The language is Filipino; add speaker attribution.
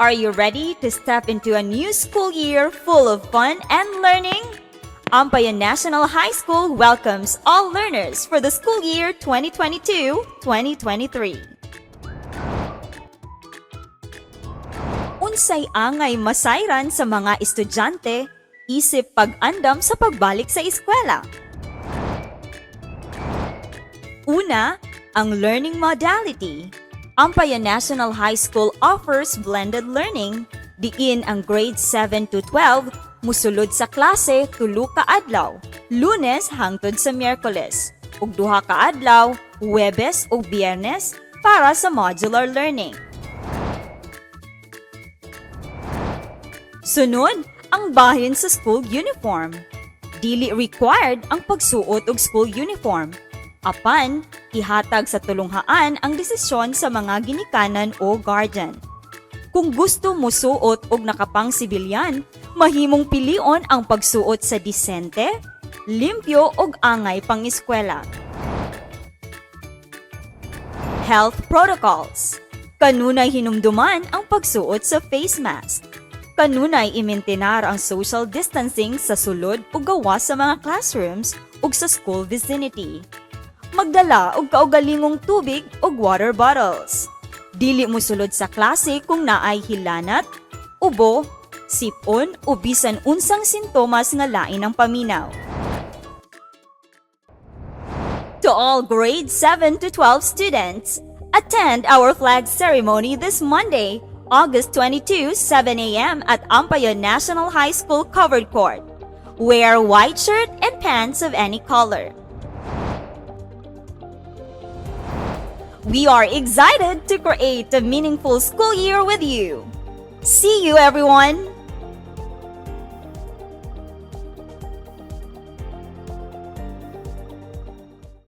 Speaker 1: Are you ready to step into a new school year full of fun and learning? Ampayon National High School welcomes all learners for the school year 2022-2023. Unsay angay masayran sa mga estudyante, isip pag-andam sa pagbalik sa eskwela. Una, ang learning modality. Ampayon National High School offers blended learning, diin ang grades 7 to 12 musulod sa klase tulo ka adlaw, Lunes hangtod sa Miyerkules, ug duha ka adlaw, Huwebes ug Biyernes para sa modular learning. Sunod, ang bahin sa school uniform. Dili required ang pagsuot og school uniform. Apan, ihatag sa tulunghaan ang desisyon sa mga ginikanan o guardian. Kung gusto mo suot og nakapang sibilyan, mahimong pilion ang pagsuot sa disente, limpyo og angay pang eskwela. Health protocols. Kanunay hinumduman ang pagsuot sa face mask. Kanunay imintenar ang social distancing sa sulod o gawas sa mga classrooms ug sa school vicinity. Magdala og kaugalingong tubig ug water bottles. Dili mo sulod sa klase kung naay hilanat, ubo, sipon o bisan unsang sintomas nga lain ang paminaw. To all grades 7 to 12 students, attend our flag ceremony this Monday, August 22, 7 a.m. at Ampayon National High School Covered Court. Wear white shirt and pants of any color. We are excited to create a meaningful school year with you. See you, everyone!